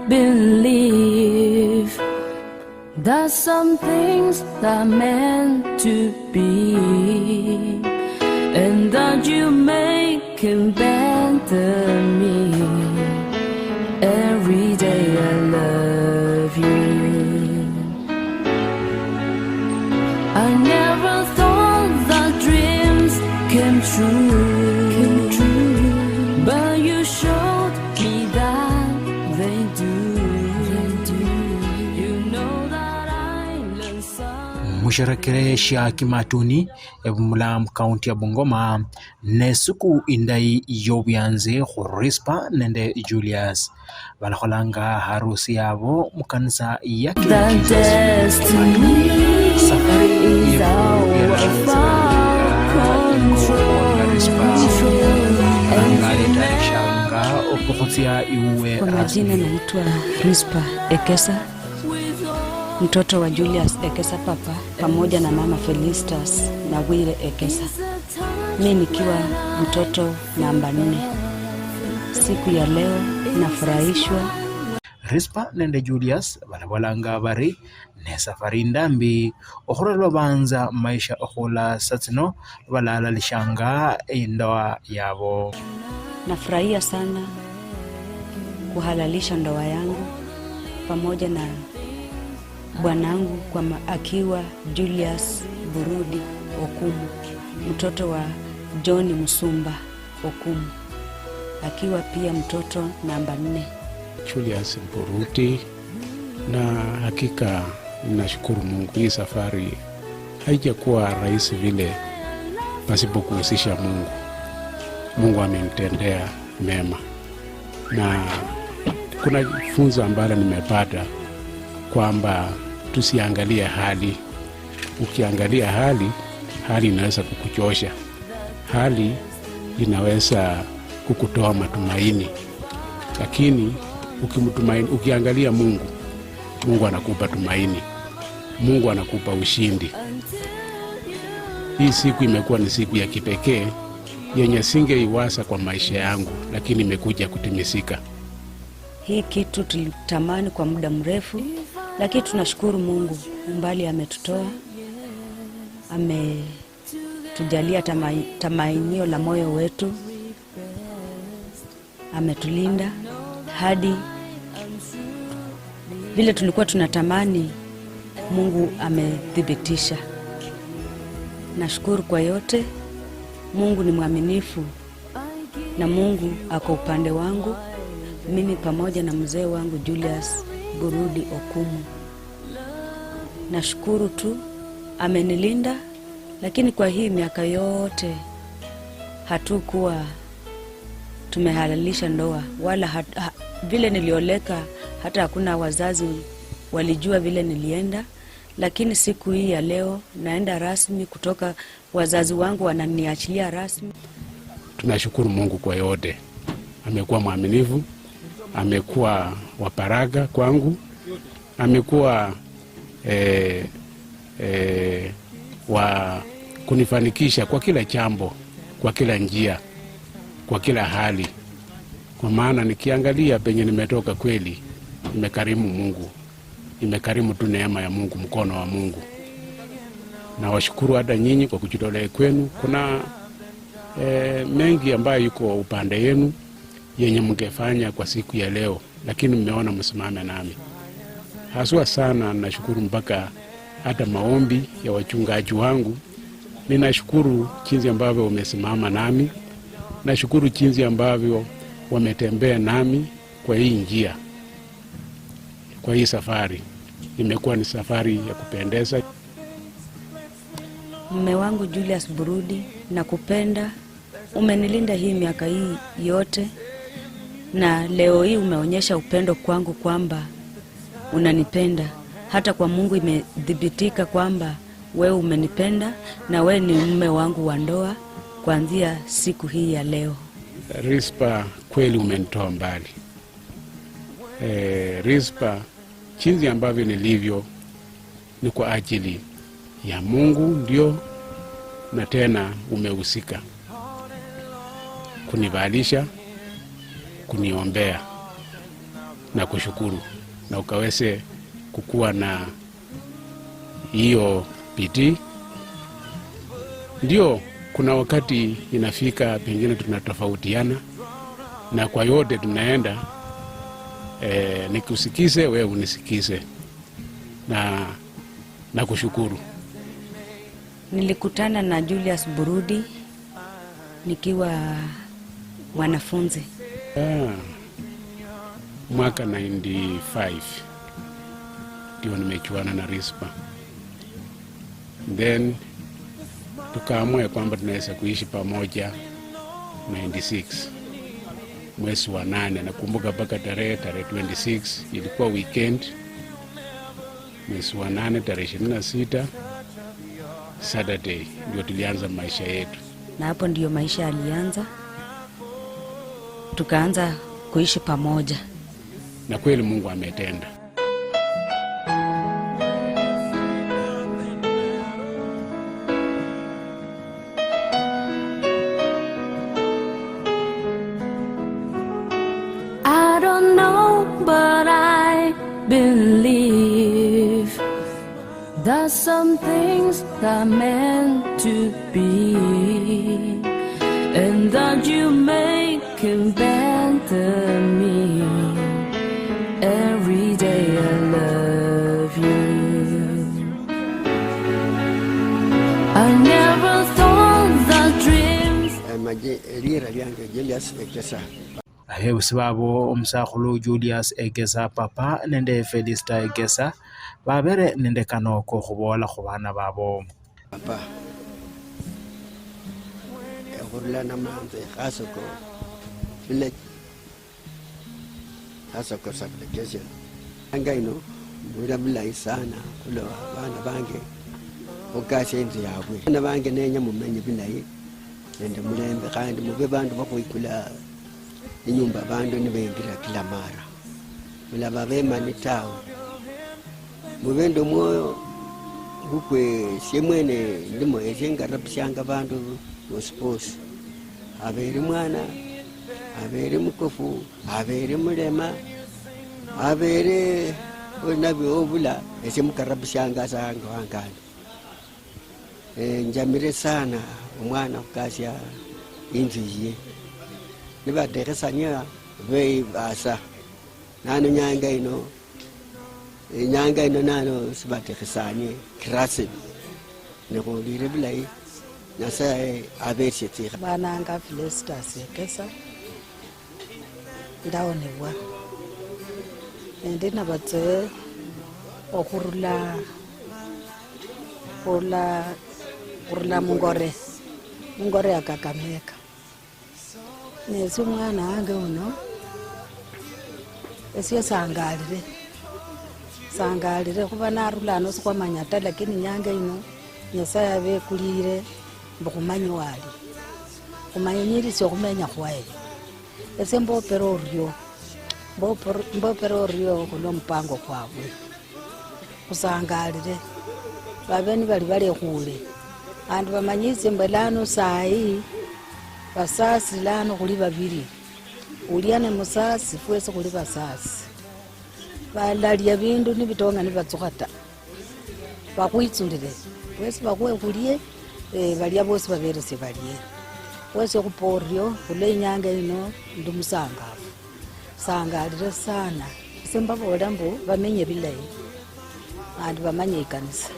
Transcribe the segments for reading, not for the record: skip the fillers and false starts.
believe that some things are meant to be, and that you make it better me. Every day I love you. I never thought that dreams came true, but you showed me that they do. You know that I learned some. Musharakresha kimatuni ebumulam county ya Bungoma nesuku indai yobyanze Resper nende Julius balakholanga harusi yabo mukanisa ya safari Kwa majina naitwa Resper Ekesa, mtoto wa Julius Ekesa papa pamoja na mama Felicitas na Wile Ekesa. Mimi nikiwa mtoto namba 4. Siku ya leo nafurahishwa. Resper nende Julius balabalanga bari ne safari ndambi okhorwa banza maisha okhola satino balala lishanga ndoa yabo. Nafurahia sana kuhalalisha ndoa yangu pamoja na bwanangu kwa akiwa Julius Burudi Okumu, mtoto wa John Musumba Okumu, akiwa pia mtoto namba 4. Julius Burudi, na hakika ninashukuru Mungu, hii safari haijakuwa rahisi vile pasipo kuhusisha Mungu. Mungu amenitendea mema, na kuna funzo ambalo nimepata kwamba tusiangalie hali. Ukiangalia hali inaweza kukuchosha, hali inaweza kukutoa matumaini, lakini ukiangalia Mungu, Mungu anakupa tumaini, Mungu anakupa ushindi. Hii siku imekuwa ni siku ya kipekee yenye singeiwasa kwa maisha yangu, lakini imekuja kutimizika. Hii kitu tulitamani kwa muda mrefu, lakini tunashukuru Mungu umbali ametutoa, ametujalia tamainio la moyo wetu, ametulinda hadi vile tulikuwa tunatamani. Mungu amethibitisha. Nashukuru kwa yote. Mungu ni mwaminifu na Mungu ako upande wangu, mimi pamoja na mzee wangu Julius Burudi Okumu. Nashukuru tu amenilinda, lakini kwa hii miaka yote hatukuwa tumehalalisha ndoa wala vile nilioleka, hata hakuna wazazi walijua vile nilienda, lakini siku hii ya leo naenda rasmi kutoka wazazi wangu wananiachilia rasmi. Tunashukuru Mungu kwa yote. Amekuwa mwaminifu, amekuwa waparaga kwangu, amekuwa wa kunifanikisha kwa kila jambo, kwa kila njia, kwa kila hali. Kwa maana nikiangalia penye nimetoka kweli, nimekarimu Mungu, nimekarimu tu neema ya Mungu, mkono wa Mungu. Na washukuru hata nyinyi kwa kujitolea kwenu. Kuna mengi ambayo yuko upande yenu yenye mngefanya kwa siku ya leo, lakini mmeona msimame nami. Haswa sana nashukuru mpaka hata maombi ya wachungaji wangu. Ninashukuru jinsi ambavyo wamesimama nami. Nashukuru jinsi ambavyo wametembea nami kwa hii njia, kwa hii safari. Imekuwa ni safari ya kupendeza. Mume wangu Julius Burudi, nakupenda. Umenilinda hii miaka hii yote, na leo hii umeonyesha upendo kwangu kwamba unanipenda. Hata kwa Mungu imedhibitika kwamba wewe umenipenda na wewe ni mume wangu wa ndoa kuanzia siku hii ya leo. Resper, kweli umenitoa mbali. Resper, jinsi ambavyo nilivyo ni kwa ajili ya Mungu ndio, na tena umehusika kunivalisha, kuniombea, na kushukuru na ukaweze kukua na hiyo bidii. Ndio kuna wakati inafika pengine tunatofautiana, na kwa yote tunaenda nikusikize wewe unisikize na kushukuru. Nilikutana na Julius Burudi nikiwa wanafunzi mwaka 95 ndio nimechuana na Resper. Then tukaamua kwamba tunaweza kuishi pamoja 96 mwezi wa 8. Nakumbuka mpaka tarehe 26 ilikuwa weekend, mwezi wa 8 tarehe 26 Saturday ndio tulianza maisha yetu. Na hapo ndio maisha yalianza, tukaanza kuishi pamoja. Na kweli Mungu ametenda. I don't know, but I believe that some things are meant to be, and that you make him better me. Every day I love you. I never thought that dreams. Abebusi babo omusakhulu Julius Egesa papa nende Felista Egesa babere nende kanoko khubola khubana babo. Papa khurula namanze khasoko village khasoko sublocation angaino mura bulai sana kulo bana bange okashe nzi yabwe bana bange nenya mumenye bilai nende mulembe kandi mube bantu bakwikula inyumba bantu nibengira kila mara mulaba bema ni tawo mubendo moyo ukwe shemwene ndimo ejengarapishanga bantuоспоси abere mwana abere mukofu abere mulema abere onabi obula esemukarabishanga sanga wangana njamire sana umwana ukasya inziye nibaderesanya vei basa nano nyanga ino nano sibaderesanye krasi nikulire bilai nasa abesheti bananga Felista Egesa ndaonebwa ndina batse okurula mungore akakameka nesi mwana wange uno esiyo sangalire kuba narula no sikwamanya ta, lakini nyanga ino Nyasaye abekulire mbukumanyi wali kumanyirisi okumenya khwaye ese mbopero ryo kulo mpango kwabwe kusangalire babeni bali khule andu bamanyise mbelano sai basasi lano kuli babiri uliane musasi fwese kuli basasi balalia bindu nibitonga nibatsukhata bakwitsulire wese bakwe kulie balia bose baberese balie wese kuporyo kule nyanga ino ndumusangafu sangalire sana semba bola mbu bamenye bilayi andi bamanye ikanisa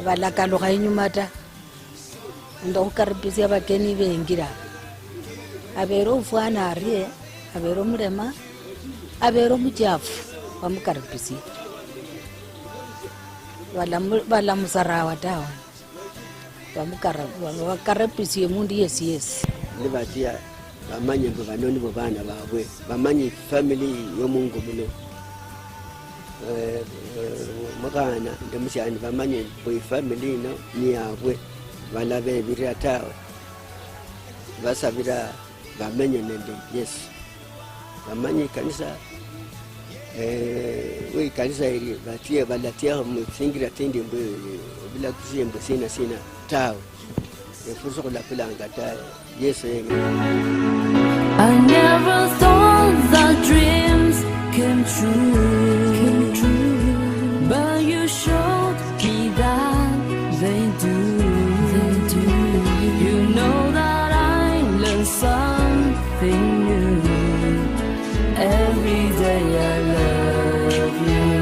balakaluka inyuma ta ndokukaribisya bakeni bengira abero ufwana arie abero mulema abero muchafu bamukaribisya bala musarawa tawa bamukaribisye mundu yesi nibatia bamanye ngo banoni bo bana babwe bamanye family yomungu muno mukana ndemusyani bamanye boy family no ni yabwe balabe biratawe basabira bamenye nende Yesu bamanye kanisa we kanisa ili batie balatia musingira tende mbo bila kuzimba sina tawe efuso kula kulanga tawe Yesu I never thought the dreams came true. But you showed me that they do. You know that I learned something new. Every day I love you.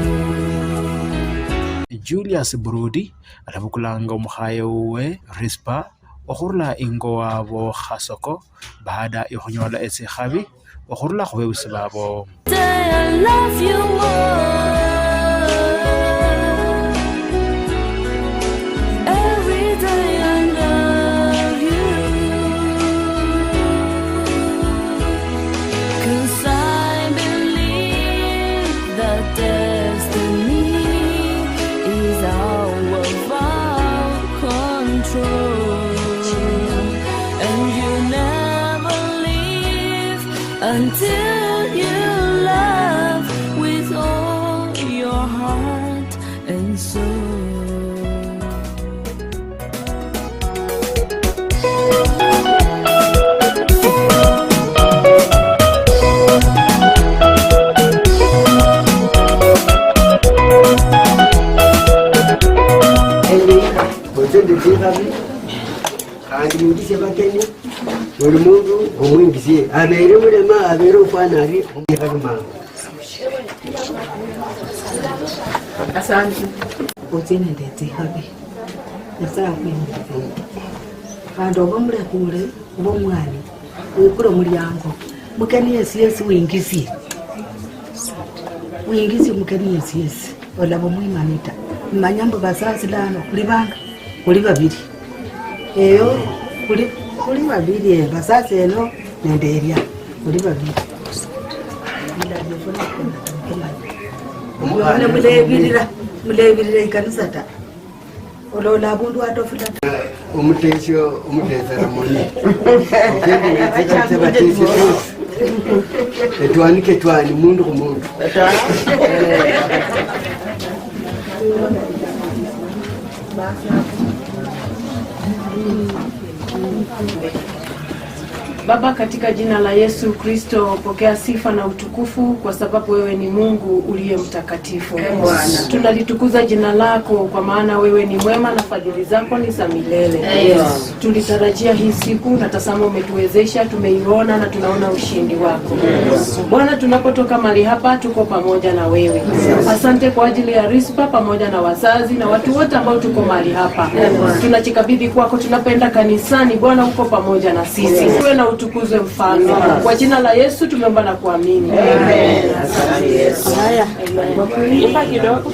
Julius Burudi atavukulanga umuhayo we Rispa okhurula ingo wabo khasoko baada yokhunyola etsikhabi okhurula khubewusi babo. I love you more. Every day I love you. 'Cause I believe that destiny is out of our control. And you never leave until you love with all your heart and soul. Botende tikabi kandi ndise bakenya buri muntu umwingize abere murema abere ufanari umukama. Asante. Botende tikabi nasakwini kandi obomure kure ubomwani ukuro mulyango mukani yesi wingizi mukani yesi olabo mwimanita manyambo basasi lano kulibanga kuli babiri eyo kuli babiri basasi eno nenderia kuli babiri mwana mulebirira ikanisa ta olola abundu atofula umutesho ramoni ukende ngezeka batesi etwanike twani mundu kumundu Baba, katika jina la Yesu Kristo, pokea sifa na utukufu kwa sababu wewe ni Mungu uliye mtakatifu. Tunalitukuza jina lako kwa maana wewe ni mwema na fadhili zako ni za milele. Tulitarajia hii siku na tazama umetuwezesha, tumeiona na tunaona ushindi wako. Bwana, tunapotoka mahali hapa tuko pamoja na wewe. Asante kwa ajili ya Rispa pamoja na wazazi na watu wote ambao tuko mahali hapa. Tunachikabidhi kwako tunapoenda kanisani. Bwana, uko pamoja na sisi. Tuwe na utukuzwe mfalme. Kwa jina la Yesu tumeomba na kuamini. Amen. Asante Yesu. Haya. Amen. Kidogo.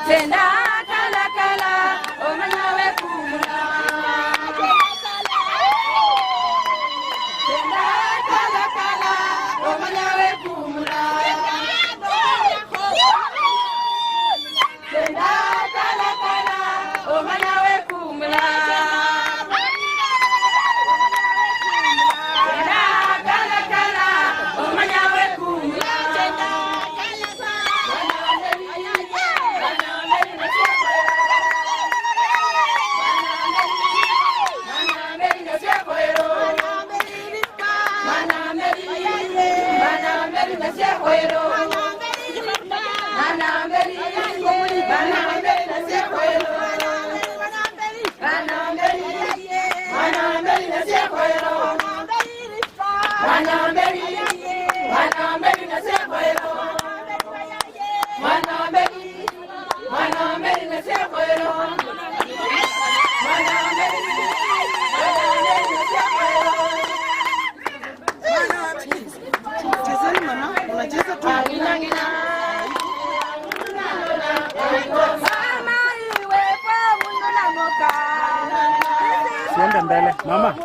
Tena siende mbele. Mama.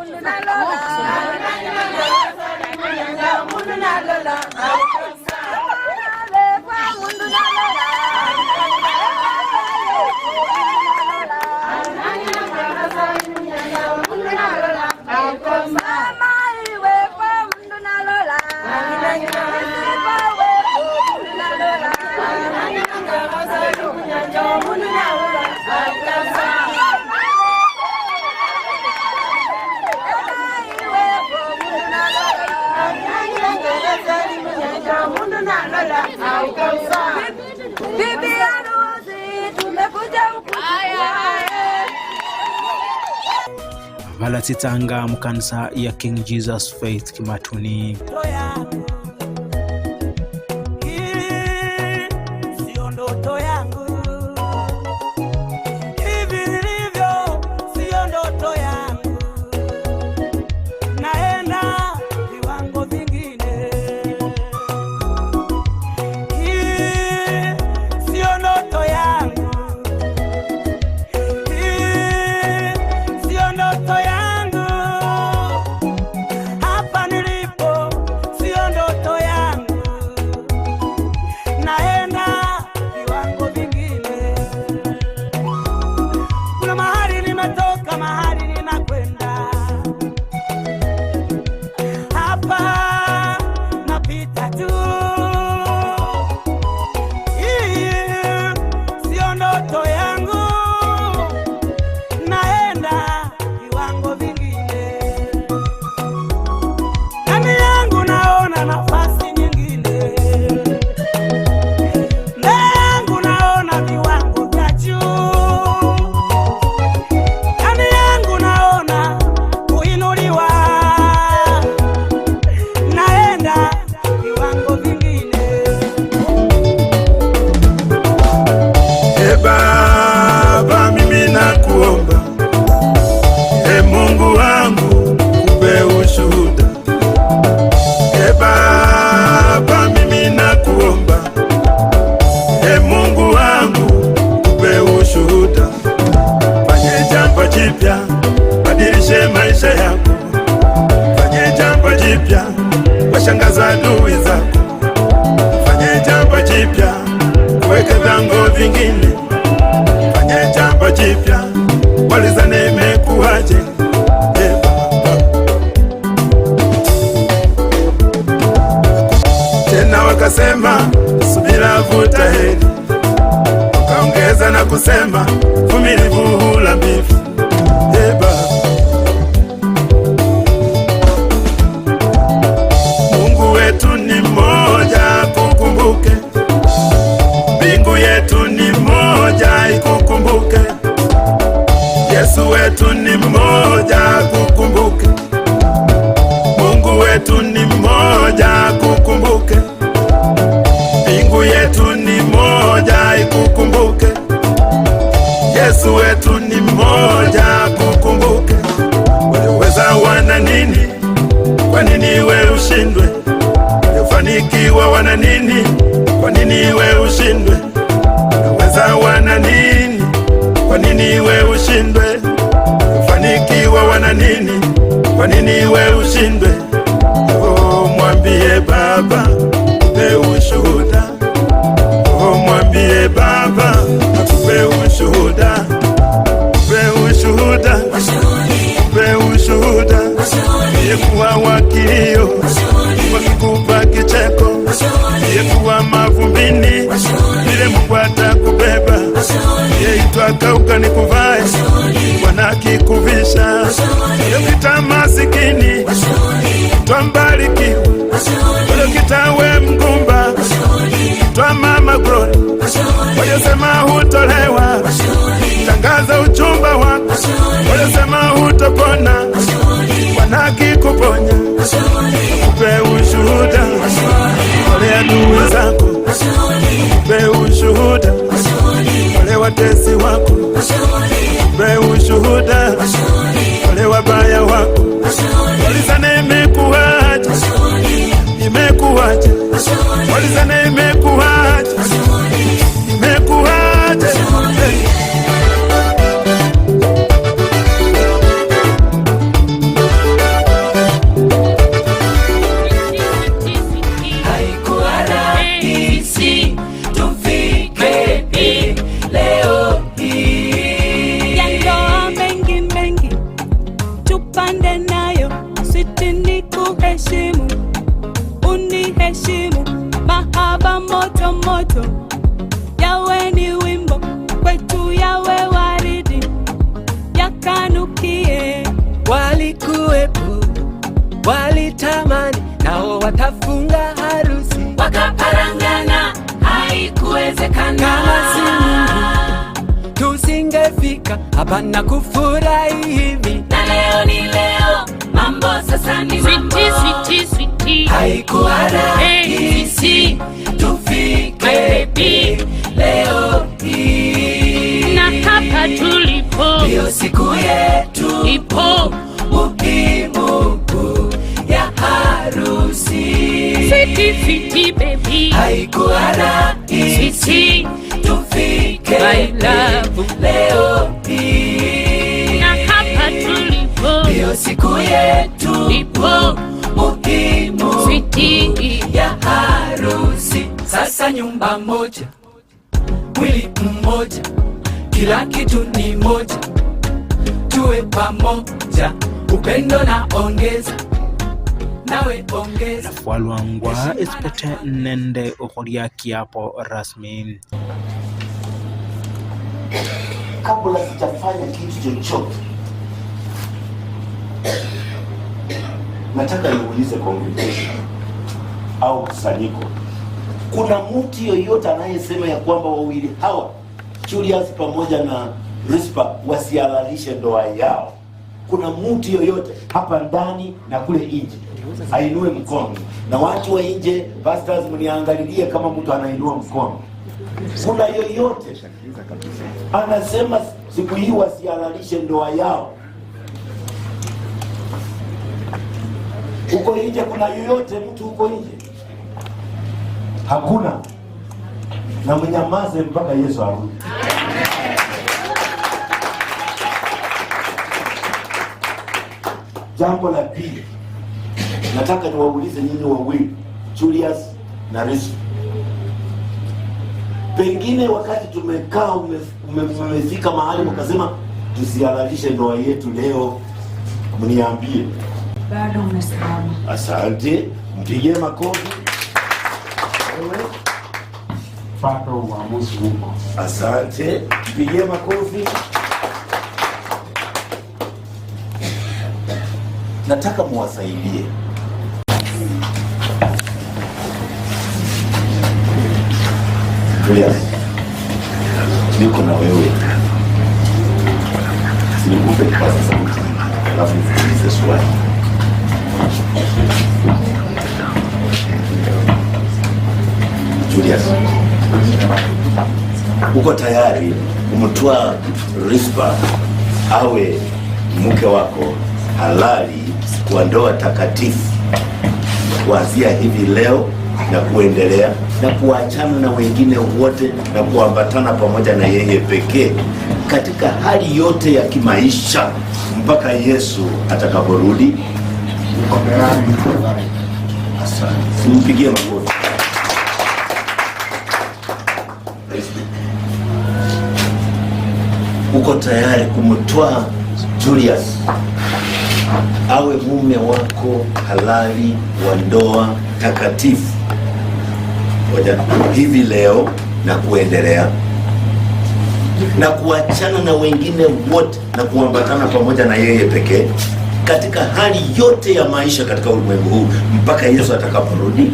Valatsitsanga mukanisa ya King Jesus Faith Kimatuni. Washangaza adui zako, fanye jambo jipya, kuweke vyango vingine, fanye jambo jipya, walizane imekuwaje, tena wakasema subira vuta heri, wakaongeza na kusema vumilivu hula mbivu. Mungu wetu ni mmoja, kukumbuke. Mbingu yetu ni mmoja, ikukumbuke. Yesu wetu ni mmoja, kukumbuke. Mungu wetu ni mmoja, kukumbuke. Mbingu yetu ni mmoja, ikukumbuke. Yesu wetu ni mmoja, kukumbuke. Waliweza wana nini? Kwa nini we ushindwe? Waliofanikiwa wana nini? Kwa nini we ushindwe? Waliweza wana nini? Kwa nini we ushindwe? Waliofanikiwa wana nini? Kwa nini we ushindwe? Oh, mwambie Baba akupe ushuhuda. Oh, mwambie Baba akupe ushuhuda. Akupe ushuhuda. Akupe ushuhuda. Yekuwa wakilio, wakikupa kicheko, yekuwa mavumbini, vile Mungu atakubeba. Yeitwa kauka ni kuvae, wanakikuvisha. Yekita masikini, twambarikiwa. Yekita we mgumba, twa mama glory. Waliosema hutolewa, tangaza uchumba wako. Waliosema hutopona, wanakikuponya. Kupe ushuhuda, wale adui zako. Kupe ushuhuda, wale watesi wako. Kupe ushuhuda, wale wabaya wako. Walizane imekuwaje, imekuwaje. Walizane imekuwaje, imekuwaje. moto, yawe ni wimbo kwetu, yawe waridi yakanukie. Walikuwepo, walitamani, nao watafunga harusi, wakaparangana, haikuwezekana. Kama si Mungu tusingefika hapa na kufurahi hivi. Na leo ni leo, mambo sasa ni mambo. Sweetie, sweetie, sweetie, haikuwa rahisi tufike leo hii. Na hapa tulipo, ndio siku yetu ipo muhimu ya harusi. Sweetie, sweetie, baby, haikuwa rahisi tufike leo hii. na hapa tulipo, ndio siku yetu ipo muhimu sweetie ya harusi. Sasa nyumba moja, mwili mmoja, kila kitu ni moja, tuwe pamoja, upendo na ongeza, nawe ongeza. Walwangwa espete nende ukhoria kiapo rasmi. Kabla sijafanya kitu chochote, nataka niulize congregation au kusanyiko, kuna mtu yoyote anayesema ya kwamba wawili hawa Julius pamoja na Resper wasihalalishe ndoa yao? Kuna mtu yoyote hapa ndani na kule nje ainue mkono? Na watu wa nje, pastors, mniangalilie kama mtu anainua mkono. Kuna yoyote anasema siku hii wasihalalishe ndoa yao? Huko nje kuna yoyote mtu huko nje? Hakuna. Na mnyamaze mpaka Yesu arudi. Jambo la pili, nataka niwaulize nyinyi wawili, Julius na Resper. Pengine wakati tumekaa umefika mahali mkasema tusihalalishe ndoa yetu leo, mniambie. Bado umesimama. Asante, mpigie makofi. Bado uamuzi huko. Asante, mpigie makofi. Nataka muwasaidie. Julius, niko na wewe. Nikupe kipaza sauti, alafu nikuulize swali. Julius, uko tayari kumtoa Resper awe mke wako halali wa ndoa takatifu kuanzia hivi leo na kuendelea, na kuachana na wengine wote na kuambatana pamoja na yeye pekee katika hali yote ya kimaisha mpaka Yesu atakaporudi? Asante. Simpigie makofi. Uko tayari kumtoa Julius awe mume wako halali wa ndoa takatifu hivi leo na kuendelea, na kuachana na wengine wote na kuambatana pamoja na yeye pekee katika hali yote ya maisha katika ulimwengu huu mpaka Yesu atakaporudi?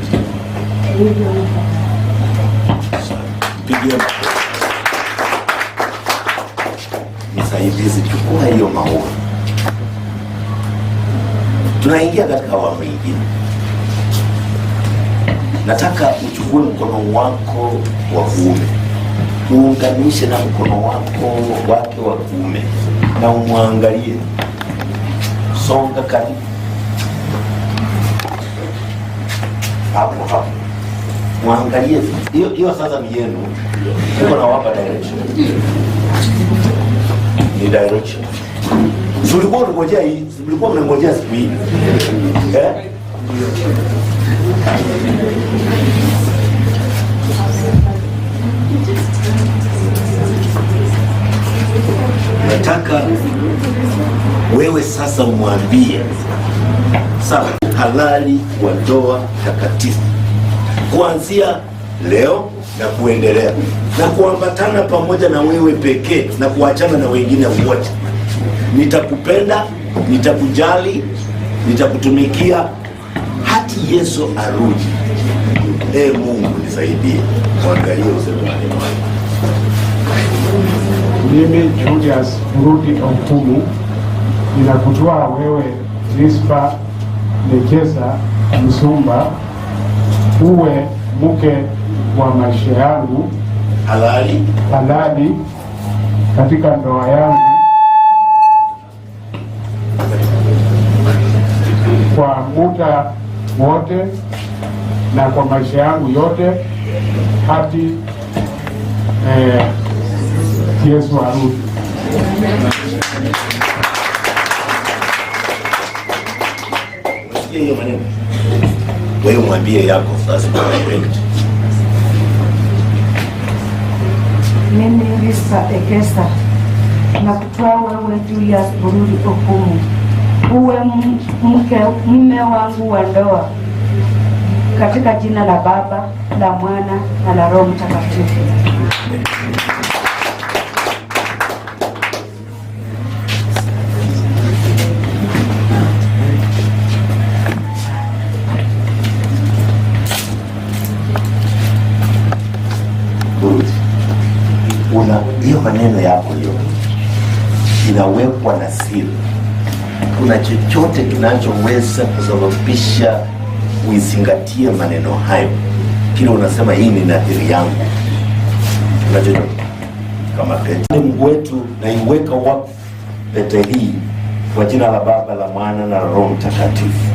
Pigia msaidizi, chukua hiyo maua. Tunaingia katika awamu nyingine. Nataka uchukue mkono wako wa kuume, uunganishe na mkono wako wake wa kuume na umwangalie. Songa karibu. Hapo. Mwangalie. Hiyo sasa ni yenu. Niko na wapa direction. Ni direction. Zulikuwa mnangojea hii, mlikuwa mnangojea siku hii. Nataka wewe sasa umwambie sawa halali wa ndoa takatifu kuanzia leo na kuendelea na kuambatana pamoja na wewe pekee na kuachana na wengine wote. Nitakupenda, nitakujali, nitakutumikia hadi Yesu arudi. Mungu nisaidie. Mwangalie usemani mwangu. Mimi Julius Burudi Okumu ninakutoa wewe Rispa Lekesa Msumba uwe mke wa maisha yangu halali katika ndoa yangu kwa muda wote na kwa maisha yangu yote hadi Yesu arudi. Hiyo maneno wewe mwambie yako sasa. Mimi Rispa Lekesa nakutoa wewe Julius Burudi Okumu uwe mume wangu wa ndoa katika jina la Baba, la Mwana na la Roho Mtakatifu. Hiyo maneno yako hiyo inawekwa na siri. Kuna chochote kinachoweza kusababisha uizingatie maneno hayo? Kile unasema hii ni nadhiri yangu. Kuna chochote kama pete Mungu wetu, na iweka wakfu pete hii kwa jina la Baba, la Mwana na Roho Mtakatifu.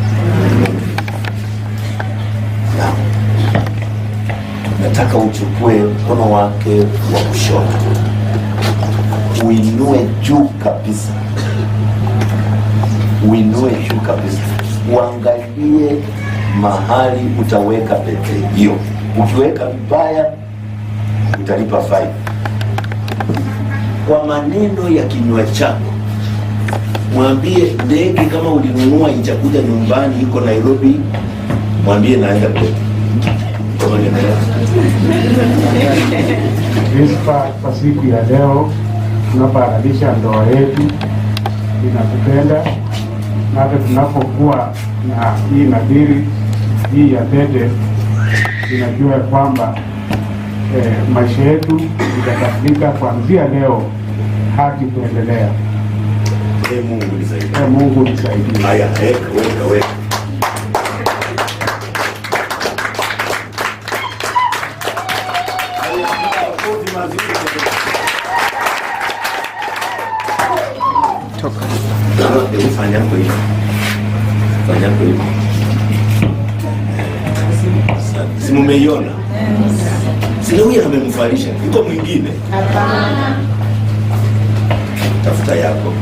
Nataka uchukue mkono wake wa kushoto, uinue juu kabisa, uangalie mahali utaweka pete hiyo. Ukiweka vibaya utalipa faini. Kwa maneno ya kinywa chako mwambie ndege kama ulinunua itakuja nyumbani, iko Nairobi, mwambie naenda kwetu. Kwa siku ya leo tunapoadhimisha ndoa yetu, ninakupenda, na hata tunapokuwa na hii nadhiri hii ya pete, ninajua kwamba maisha yetu itabadilika kuanzia leo hadi kuendelea. Mungu nisaidie. Mungu nisaidie. Haya, weka. Fanya kwa hiyo. Si mumeiona? Si huyu amemfalisha. Yuko mwingine? Hapana. Tafuta yako.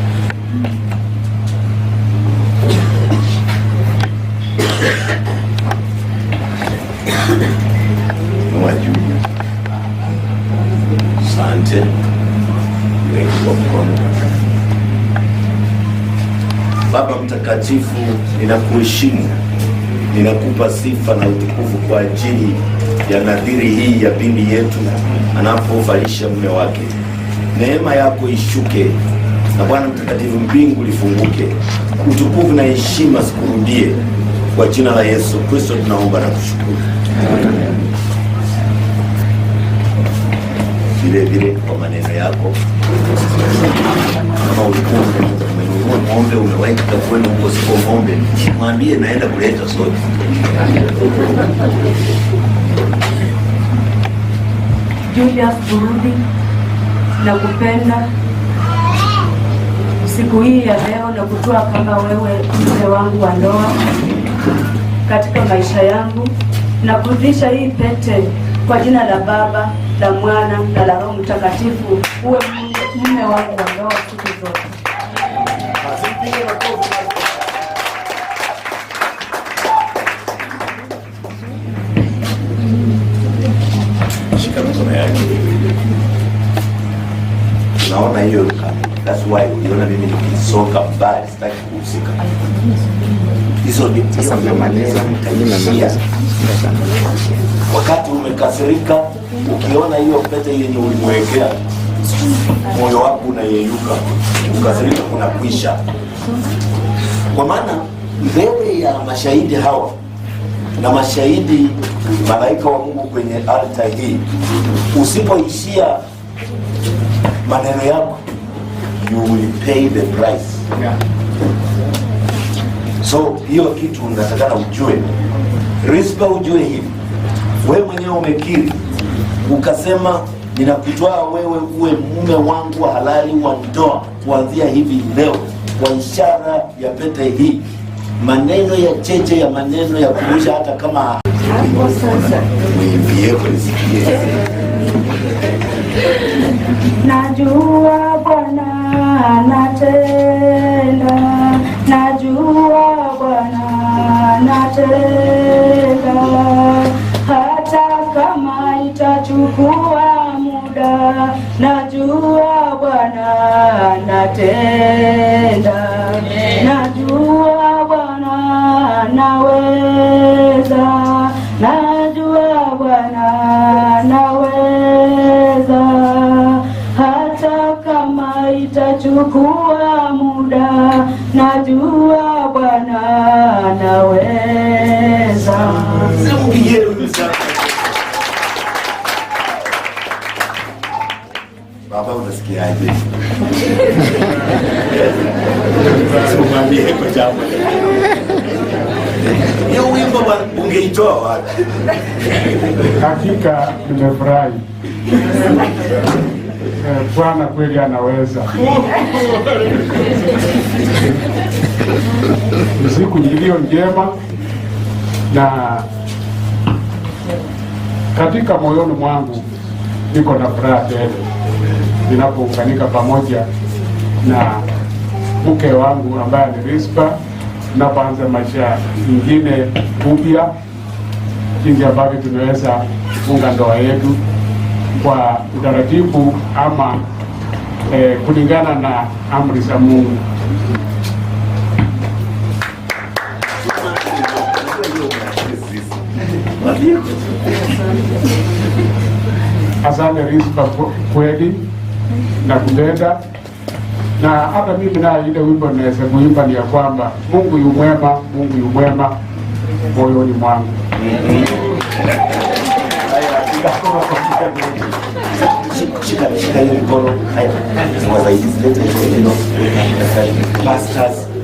Mwajua. Asante. Baba Mtakatifu, ninakuheshimu, ninakupa sifa na utukufu kwa ajili ya nadhiri hii ya binti yetu anapofalisha mume wake. Neema yako ishuke, na Bwana Mtakatifu, mbingu lifunguke, utukufu na heshima sikurudie. Kwa jina la Yesu Kristo tunaomba na kushukuru. Vile kwa maneno yako, kama ulikuwa umenunua ng'ombe umeweka kwenu huko, siko ng'ombe, mwambie naenda kuleta sote. Julius Burudi, nakupenda siku hii ya leo, na kutoa kama wewe mke wangu wa ndoa katika maisha yangu, na kuvisha hii pete kwa jina la Baba, la Mwana na la Roho Mtakatifu, uwe mume wangu wa ndoa siku zote. Shika mikono yake. Unaona hiyo that's why uliona mimi nikisonga mbali sitaki kuhusika. Hizo ndio maneno nitajishia. Wakati umekasirika, ukiona hiyo pete yenye ulimwekea, moyo wako unayeyuka, ukasirika kuna kwisha. Kwa maana mbele ya mashahidi hawa na mashahidi malaika wa Mungu kwenye altar hii, usipoishia maneno yako, you will pay the price. So hiyo kitu unatakana ujue. Rispa ujue hivi. Wewe mwenyewe umekiri ukasema ninakutoa wewe uwe mume wangu wa halali wa ndoa kuanzia hivi leo, kwa ishara ya pete hii. Maneno ya cheche ya maneno ya kurusha hata kama hapo sasa mwimbie kunisikie. Najua Bwana anatenda, najua Bwana anatenda, hata kama itachukua muda, najua Bwana anatenda, najua Bwana anaweza, najua Bwana anaweza, hata kama itachukua muda, najua Bwana anaweza. Baba unasikiaje? Simwambie kwa jambo. Hiyo wimbo ungeitoa wapi? Hakika nimefurahi. Bwana kweli anaweza. Siku iliyo njema, na katika moyoni mwangu niko na furaha tele ninapounganika pamoja na mke wangu ambaye ni Rispa, tunapoanza maisha mengine upya, jinsi ambavyo tunaweza kufunga ndoa yetu kwa utaratibu ama kulingana na amri za Mungu. Asante Rispa kweli na kupenda, na hata mimi na ile wimbo naweza kuimba ni ya kwamba Mungu yu mwema, Mungu yu mwema moyoni mwangu. Shika hiyo mkono. Haya, wasaidizi lete hiyo.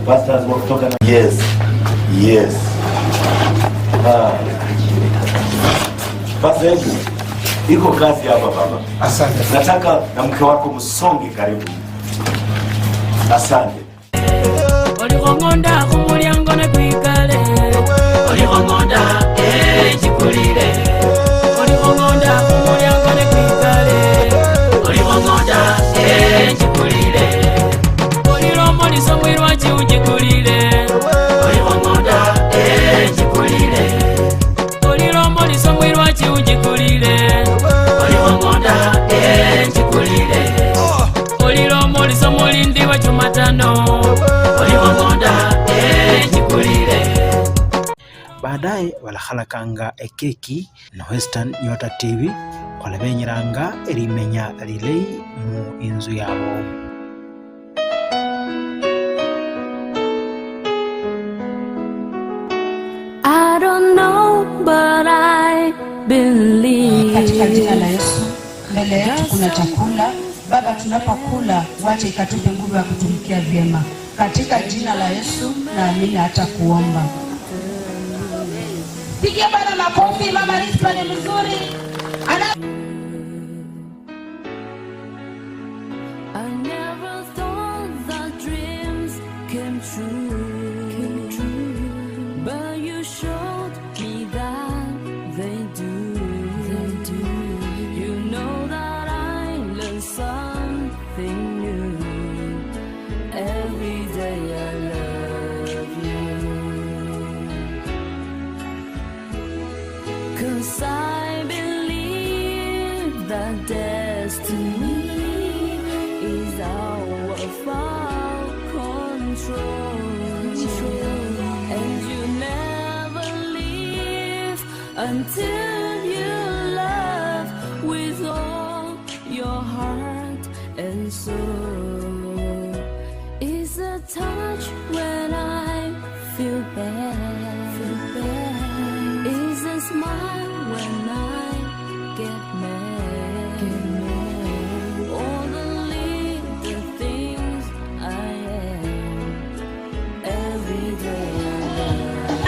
Pastors wa kutoka na yes. Pastor, iko kazi hapa baba. Asante. Nataka na mke wako msonge karibu. Asante. Olikongonda kumulyango ne kwikale. Olikongonda chikulire. Olikongonda kumulyango ne kwikale. Olikongonda chikulire. Oliromo lisomwirwa chiujikulire. Olikongonda chikulire. Oliromo lisomwirwa chiujikulire. Olikongonda chikulire. Oliromo lisomulindiwa Jumatano. Baadaye walakhalakanga ekeki na Western Nyota TV khwalabenyeranga erimenya lilei mu inzu yabo. I don't know but I believe. Katika jina la Yesu, mbele yetu kuna chakula. Baba, tunapokula wache ikatupe nguvu ya kutumikia vyema. Katika jina la Yesu naamini hata kuomba. Pigia Bwana makofi. Mama Rispa ni mzuri. I never thought that dreams came true, but you showed me that they do. You know that I learn something new every day. I love you, 'cause I believe that destiny is control, and you never leave until you love with all your heart and soul. Is a touch when I feel bad, is a smile when I get mad, all the little things I am every day.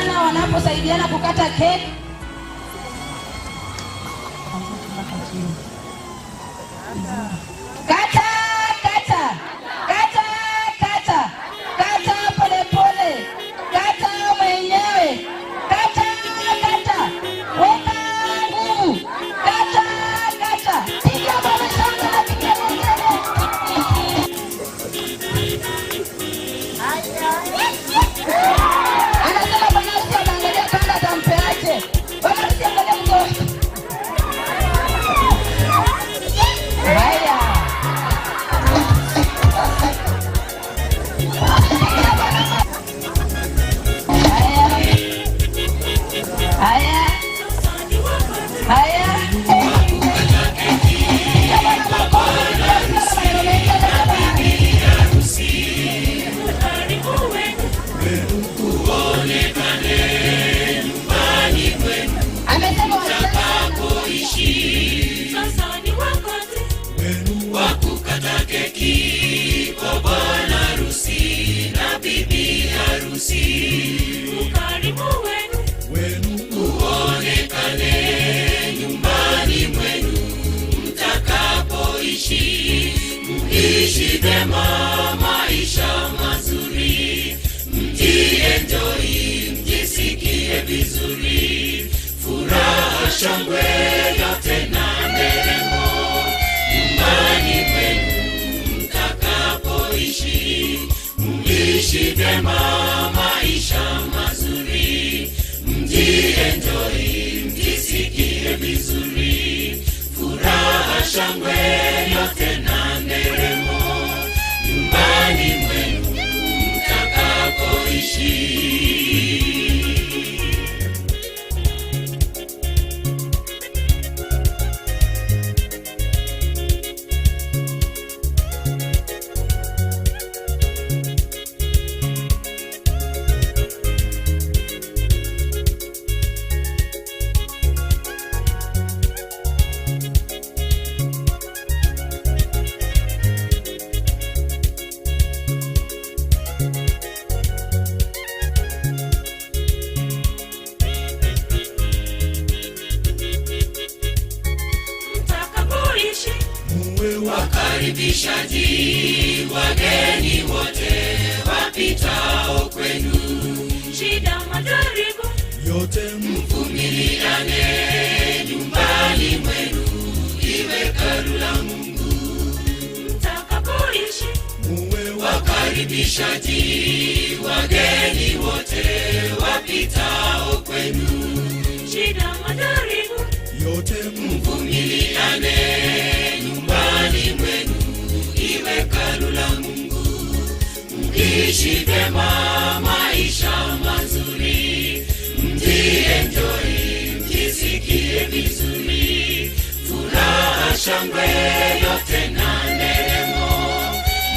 Na wanaposaidiana kukata keki, kata kata kata kata kata pole pole, kata mwenyewe, kata kata weka nguvu, kata kata piga baba shanga na piga kelele. Anasema bwana Yesu anaangalia kanda atampeaje. Bwana Yesu angalia mtoto. Haya. Haya. Haya. Amesema watakapoishi sasa ni wakati wenu wa kukata keki kwa bwana harusi na bibi harusi. Ukarimu wenu uonekane nyumbani mwenu mtakapoishi. Mkiishi vyema maisha mazuri, mjienjoy, mjisikie vizuri, furaha shangwe yote na nderemo nyumbani mwenu mtakapoishi. Mkiishi vyema maisha mazuri, mjienjoy, mjisikie vizuri, furaha shangwe yote na nderemo nyumbani mwenu mtakapoishi. Wakaribishaji wageni wote wapitao kwenu, shida majaribu yote mvumiliane nyumbani mwenu, iwe hekalu la Mungu mtakapoishi. Wakaribishaji wageni wote wapitao kwenu, shida majaribu yote mvumiliane nyumbani mwenu, iwe hekalu la Mungu. Mkiishi vyema maisha mazuri, mjienjoy, mjisikie vizuri, furaha shangwe yote na nderemo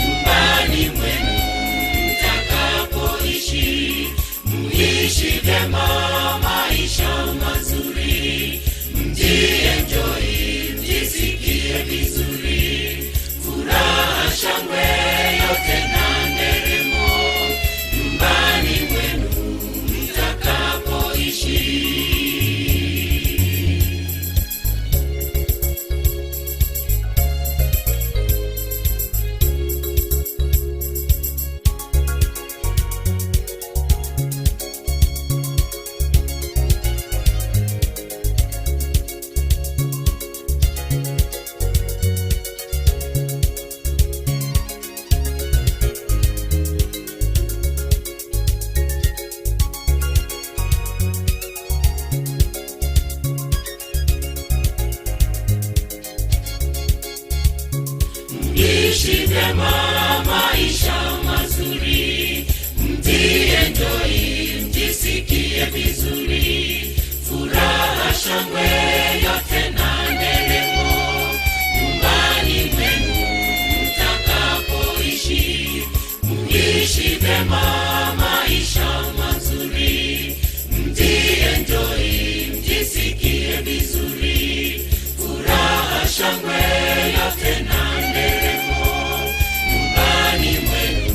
nyumbani mwenu mtakapoishi. Mkiishi vyema maisha mazuri, mjienjoy, mjisikie vizuri, furaha shangwe yote na nderemo nyumbani mwenu mtakapoishi. Ishi vyema maisha mazuri, vizuri, furaha, shangwe yote na nderemo nyumbani mwenu mtakapoishi, muishi vema maisha mazuri, mjienjoy, mjisikie vizuri, furaha, shangwe yote na nderemo nyumbani mwenu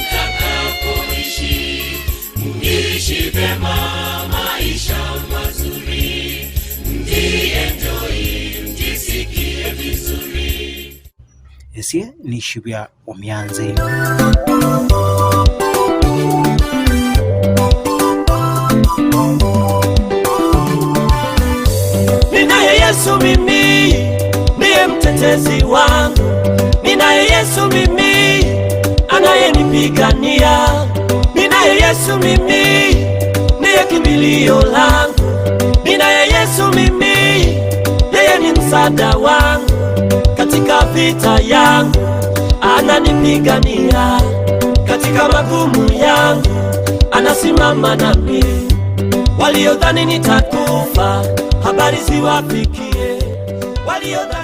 mtakapoishi, muishi vema maisha mazuri, mjienjoy, mjisikie vizuri. Esie ni shibya omyanze. Ninaye Yesu mimi, ndiye mtetezi wangu. Ninaye Yesu mimi, anayenipigania. Ninaye Yesu mimi, ndiye kimbilio langu. Ninaye Yesu mimi, yeye ni msaada wangu katika vita yangu, ananipigania katika magumu yangu, anasimama nami. Waliodhani nitakufa, habari ziwafikie. Waliodhani